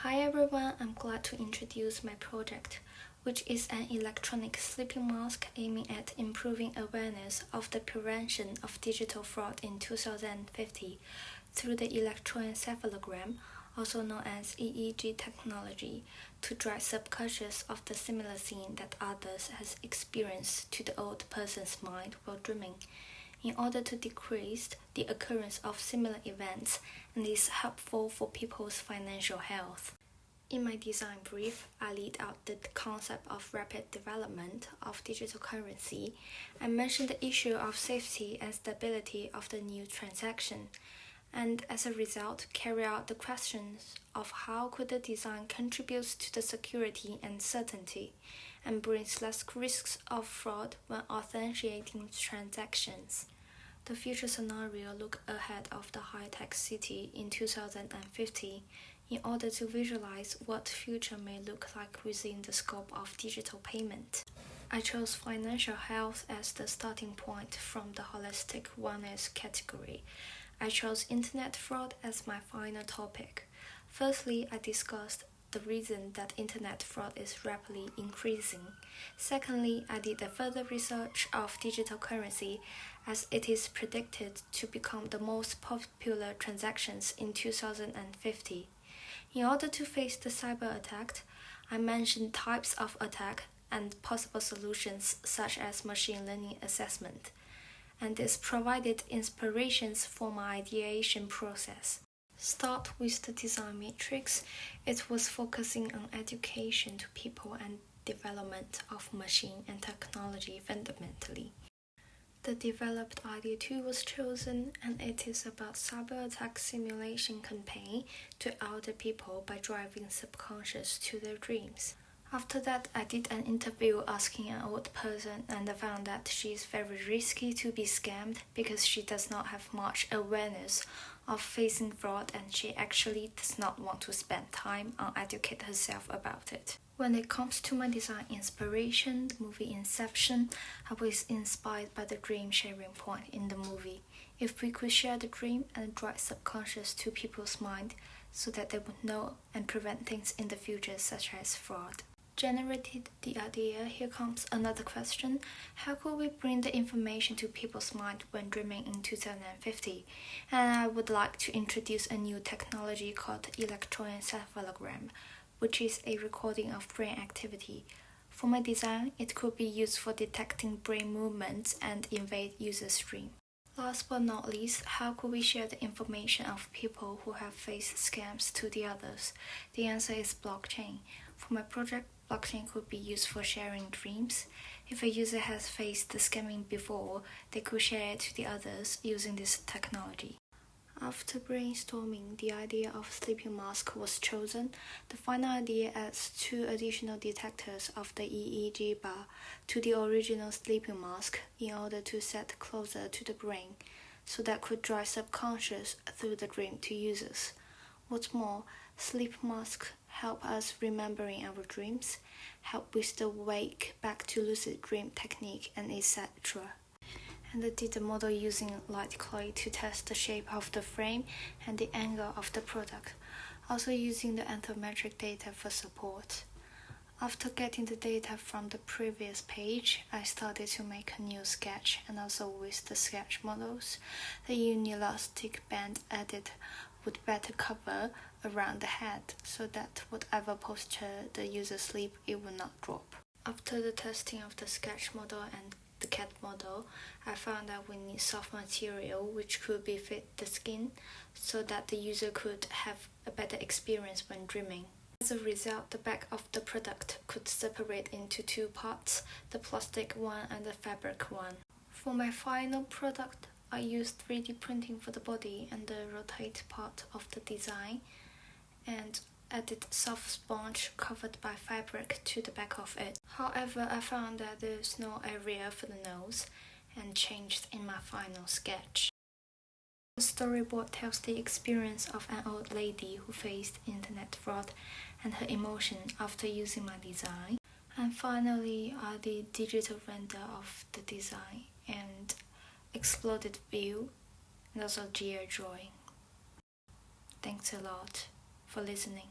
Hi everyone, I'm glad to introduce my project, which is an electronic sleeping mask aiming at improving awareness of the prevention of digital fraud in 2050 through the electroencephalogram, also known as EEG technology, to drive subconscious of the similar scene that others has experienced to the old person's mind while dreaming, in order to decrease the occurrence of similar events, and is helpful for people's financial health. In my design brief, I laid out the concept of rapid development of digital currency. I mentioned the issue of safety and stability of the new transaction, and as a result, carry out the questions of how could the design contribute to the security and certainty, and brings less risks of fraud when authenticating transactions. The future scenario look ahead of the high-tech city in 2050 in order to visualize what future may look like within the scope of digital payment. I chose financial health as the starting point from the holistic wellness category. I chose internet fraud as my final topic. Firstly, I discussed the reason that internet fraud is rapidly increasing. Secondly, I did a further research of digital currency as it is predicted to become the most popular transactions in 2050. In order to face the cyber attack, I mentioned types of attack and possible solutions such as machine learning assessment, and this provided inspirations for my ideation process. Start with the design matrix. It was focusing on education to people and development of machine and technology fundamentally. The developed idea too was chosen, and it is about cyber attack simulation campaign to elder people by driving subconscious to their dreams. After that, I did an interview asking an old person, and I found that she is very risky to be scammed because she does not have much awareness of facing fraud, and she actually does not want to spend time on educate herself about it. When it comes to my design inspiration, the movie Inception, I was inspired by the dream sharing point in the movie. If we could share the dream and drive subconscious to people's mind so that they would know and prevent things in the future such as fraud. Generated the idea, here comes another question. How could we bring the information to people's mind when dreaming in 2050? And I would like to introduce a new technology called electroencephalogram, which is a recording of brain activity. For my design, it could be used for detecting brain movements and invade users' dream. Last but not least, how could we share the information of people who have faced scams to the others? The answer is blockchain. For my project, blockchain could be used for sharing dreams. If a user has faced the scamming before, they could share it to the others using this technology. After brainstorming, the idea of sleeping mask was chosen. The final idea adds 2 additional detectors of the EEG bar to the original sleeping mask in order to set closer to the brain, so that could drive subconscious through the dream to users. What's more, sleep masks help us remembering our dreams, help with the wake back to lucid dream technique, and etc. And I did the model using light clay to test the shape of the frame and the angle of the product, also using the anthropometric data for support. After getting the data from the previous page, I started to make a new sketch, and also with the sketch models, the inelastic band added would better cover around the head so that whatever posture the user sleep, it will not drop. After the testing of the sketch model and the CAD model, I found that we need soft material which could be fit the skin so that the user could have a better experience when dreaming. As a result, the back of the product could separate into 2 parts, the plastic one and the fabric one. For my final product, I used 3D printing for the body and the rotate part of the design, and added soft sponge covered by fabric to the back of it. However, I found that there is no area for the nose, and changed in my final sketch. The storyboard tells the experience of an old lady who faced internet fraud and her emotion after using my design. And finally, I did digital render of the design and exploded view and also GI drawing. Thanks a lot for listening.